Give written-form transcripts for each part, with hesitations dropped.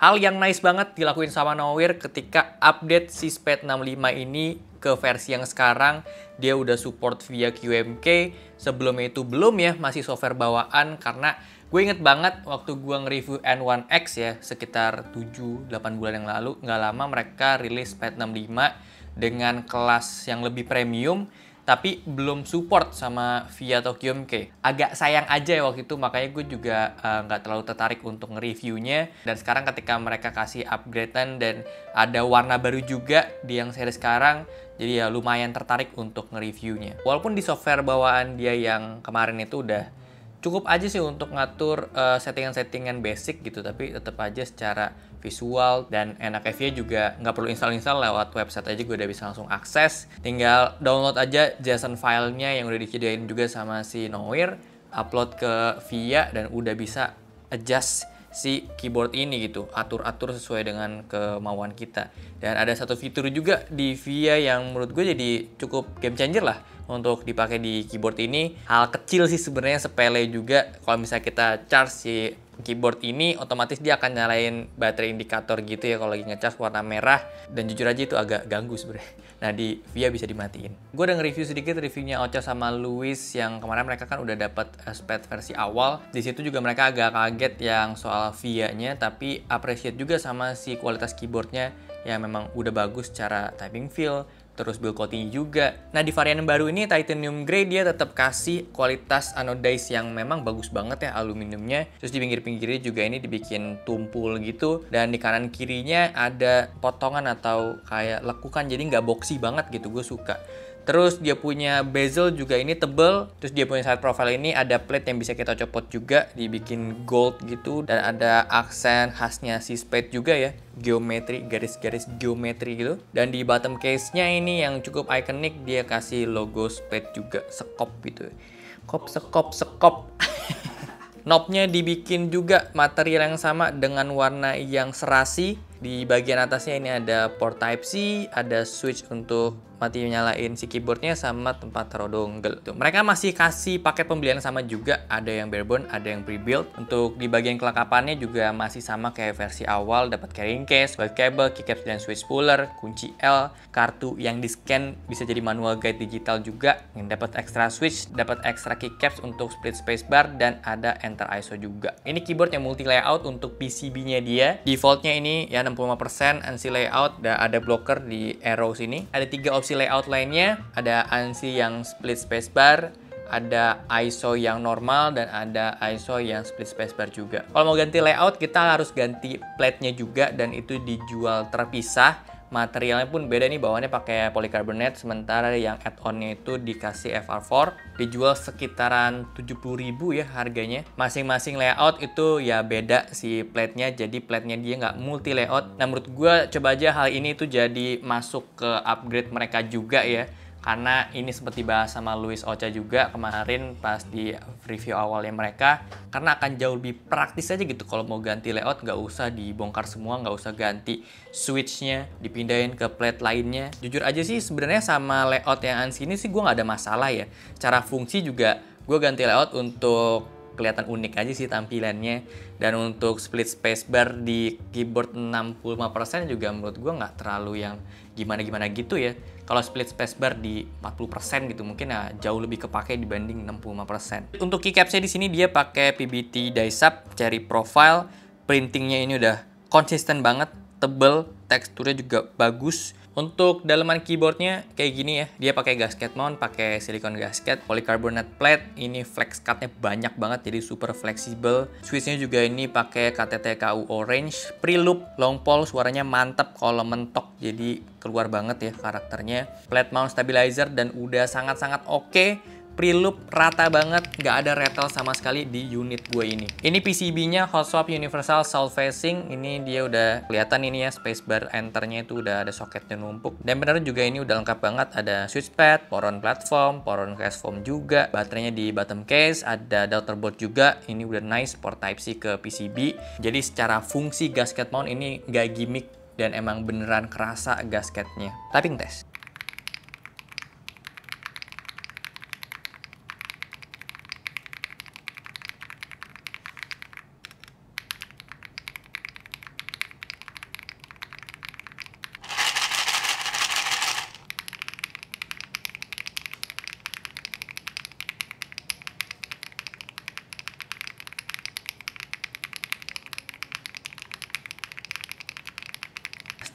Hal yang nice banget dilakuin sama Nowir ketika update si SPAD 65 ini ke versi yang sekarang, dia udah support via QMK. Sebelumnya itu belum ya, masih software bawaan, karena gue inget banget waktu gue nge-review N1X ya, sekitar 7-8 bulan yang lalu, nggak lama mereka rilis SPAD 65 dengan kelas yang lebih premium, tapi belum support sama VIA atau QMK. Agak sayang aja ya waktu itu, makanya gue juga nggak terlalu tertarik untuk nge-reviewnya. Dan sekarang ketika mereka kasih upgradean dan ada warna baru juga di yang seri sekarang, jadi ya lumayan tertarik untuk nge-reviewnya. Walaupun di software bawaan dia yang kemarin itu udah cukup aja sih untuk ngatur settingan-settingan basic gitu, tapi tetap aja secara visual dan enaknya VIA juga nggak perlu install-install, lewat website aja gue udah bisa langsung akses. Tinggal download aja JSON filenya yang udah disediain juga sama si Nowir, upload ke VIA dan udah bisa adjust si keyboard ini gitu, atur-atur sesuai dengan kemauan kita. Dan ada satu fitur juga di VIA yang menurut gue jadi cukup game changer lah untuk dipakai di keyboard ini. Hal kecil sih sebenarnya, sepele juga. Kalau misalnya kita charge si keyboard ini, otomatis dia akan nyalain baterai indikator gitu ya kalau lagi ngecas warna merah, dan jujur aja itu agak ganggu sebenarnya. Nah, di VIA bisa dimatiin. Gue udah nge-review sedikit reviewnya Ocha sama Luis yang kemarin mereka kan udah dapat SPAD versi awal. Di situ juga mereka agak kaget yang soal VIA-nya, tapi appreciate juga sama si kualitas keyboardnya yang memang udah bagus secara typing feel, terus build quality juga. Nah, di varian baru ini Titanium Grey dia tetap kasih kualitas anodize yang memang bagus banget ya aluminiumnya. Terus di pinggir-pinggirnya juga ini dibikin tumpul gitu, dan di kanan kirinya ada potongan atau kayak lekukan, jadi nggak boxy banget gitu, gue suka. Terus dia punya bezel juga ini tebel. Terus dia punya side profile ini ada plate yang bisa kita copot juga, dibikin gold gitu. Dan ada aksen khasnya si SPAD juga ya, geometri, garis-garis geometri gitu. Dan di bottom case-nya ini yang cukup ikonik, dia kasih logo SPAD juga, sekop gitu. Sekop. Knobnya dibikin juga material yang sama dengan warna yang serasi. Di bagian atasnya ini ada port Type-C, ada switch untuk mati nyalain si keyboardnya, sama tempat taruh dongle. Tuh, mereka masih kasih paket pembelian sama juga, ada yang barebone, ada yang pre-built. Untuk di bagian kelengkapannya juga masih sama kayak versi awal, dapat carrying case, white cable, keycaps dan switch puller, kunci L, kartu yang di scan bisa jadi manual guide digital juga, yang dapat extra switch, dapat extra keycaps untuk split spacebar, dan ada enter ISO juga. Ini keyboard yang multi layout untuk PCB-nya dia. Defaultnya ini ya 65% ANSI layout, dan ada blocker di arrow sini. Ada 3 opsi layout lainnya, ada ANSI yang split spacebar, ada ISO yang normal, dan ada ISO yang split spacebar juga. Kalau mau ganti layout, kita harus ganti plate-nya juga, dan itu dijual terpisah. Materialnya pun beda nih, bawahnya pakai polycarbonate, sementara yang add-onnya itu dikasih FR4. Dijual sekitaran 70.000 ya harganya. Masing-masing layout itu ya beda si plate-nya, jadi plate-nya dia nggak multi layout. Nah, menurut gue coba aja hal ini tuh jadi masuk ke upgrade mereka juga ya. Karena ini seperti bahas sama Luis Ocha juga kemarin pas di review awalnya mereka, karena akan jauh lebih praktis aja gitu. Kalau mau ganti layout nggak usah dibongkar semua, nggak usah ganti switchnya, dipindahin ke plate lainnya. Jujur aja sih sebenarnya sama layout yang ANSI ini sih gue nggak ada masalah ya. Cara fungsi juga gue ganti layout untuk kelihatan unik aja sih tampilannya. Dan untuk split spacebar di keyboard 65% juga menurut gue nggak terlalu yang gimana-gimana gitu ya. Kalau split spacebar di 40% gitu mungkin ya jauh lebih kepake dibanding 65%. Untuk keycapsnya di sini dia pakai PBT die sub cherry profile. Printingnya ini udah konsisten banget, tebel, teksturnya juga bagus. Untuk dalaman keyboardnya kayak gini ya, dia pakai gasket mount, pakai silikon gasket, polycarbonate plate. Ini flex cutnya banyak banget, jadi super fleksibel. Switchnya juga ini pakai KTT KU orange, pre-loop, long pole, suaranya mantep kalau mentok, jadi keluar banget ya karakternya. Flat mount stabilizer dan udah sangat-sangat oke. Pre-loop rata banget, nggak ada rattle sama sekali di unit gue ini. Ini PCB-nya hot swap universal south facing. Ini dia udah kelihatan ini ya, spacebar enternya itu udah ada soketnya numpuk. Dan bener juga ini udah lengkap banget, ada switch pad, power on platform, power on case foam juga. Baterainya di bottom case, ada daughterboard juga. Ini udah nice port Type-C ke PCB. Jadi secara fungsi gasket mount ini nggak gimmick dan emang beneran kerasa gasketnya. Typing test.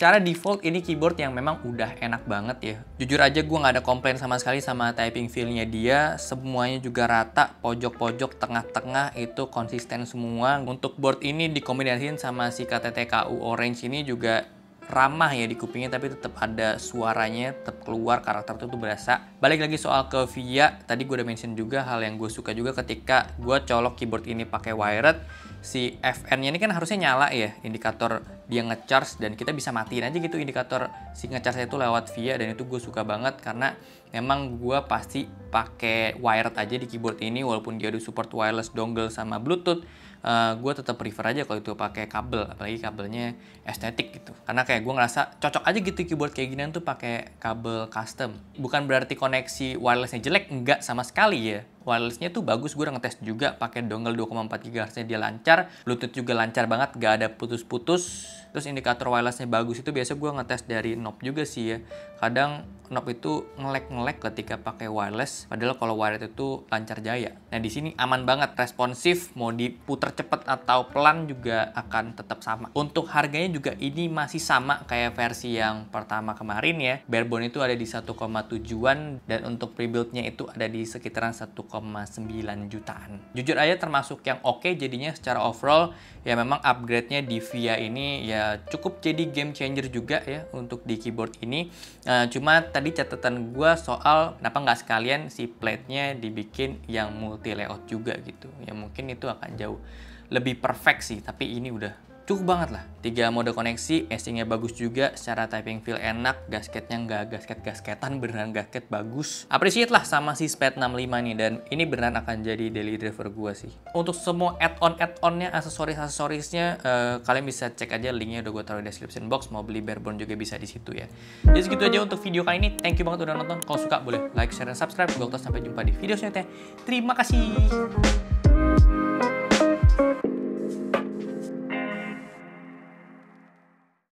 Secara default ini keyboard yang memang udah enak banget ya. Jujur aja gue nggak ada komplain sama sekali sama typing feel-nya dia. Semuanya juga rata, pojok-pojok, tengah-tengah itu konsisten semua. Untuk board ini dikombinasiin sama si KTT-KU Orange ini juga ramah ya di kupingnya, tapi tetap ada suaranya, tetap keluar, karakter itu tuh berasa. Balik lagi soal ke VIA, tadi gue udah mention juga hal yang gue suka juga ketika gue colok keyboard ini pakai wired. Si FN-nya ini kan harusnya nyala ya, indikator dia ngecharge, dan kita bisa matiin aja gitu indikator si ngecharge itu lewat VIA, dan itu gue suka banget karena memang gue pasti pakai wired aja di keyboard ini walaupun dia ada support wireless dongle sama Bluetooth. Gue tetap prefer aja kalau itu pakai kabel, apalagi kabelnya estetik gitu, karena kayak gue ngerasa cocok aja gitu keyboard kayak ginian tuh pakai kabel custom. Bukan berarti koneksi wirelessnya jelek, enggak sama sekali ya. Wirelessnya tuh bagus, gue udah ngetes juga pakai dongle 2,4 GHz nya dia lancar, Bluetooth juga lancar banget, gak ada putus-putus. Terus indikator wirelessnya bagus, itu biasa gue ngetes dari knob juga sih ya. Kadang knob itu nge-lag ketika pakai wireless, padahal kalau wired itu lancar jaya. Nah di sini aman banget, responsif, mau diputer cepet atau pelan juga akan tetap sama. Untuk harganya juga ini masih sama kayak versi yang pertama kemarin ya. Barebone itu ada di 1,7-an, dan untuk pre-build-nya itu ada di sekitaran 1,9 jutaan. Jujur aja termasuk yang oke jadinya secara overall. Ya memang upgrade-nya di VIA ini ya cukup jadi game changer juga ya untuk di keyboard ini. Cuma tadi catatan gue soal kenapa nggak sekalian si plate-nya dibikin yang multi layout juga gitu. Ya mungkin itu akan jauh lebih perfect sih, tapi ini udah cukup banget lah. 3 mode koneksi, meshing-nya bagus juga, secara typing feel enak, gasketnya nggak gasket-gasketan, beneran gasket bagus. Appreciate lah sama si SPED 65 nih, dan ini beneran akan jadi daily driver gua sih. Untuk semua add-onnya, aksesorisnya, kalian bisa cek aja linknya udah gue taruh di description box. Mau beli Barebone juga bisa di situ ya. Jadi segitu aja untuk video kali ini. Thank you banget udah nonton. Kalau suka boleh like, share, dan subscribe. Gue sampai jumpa di video selanjutnya. Terima kasih.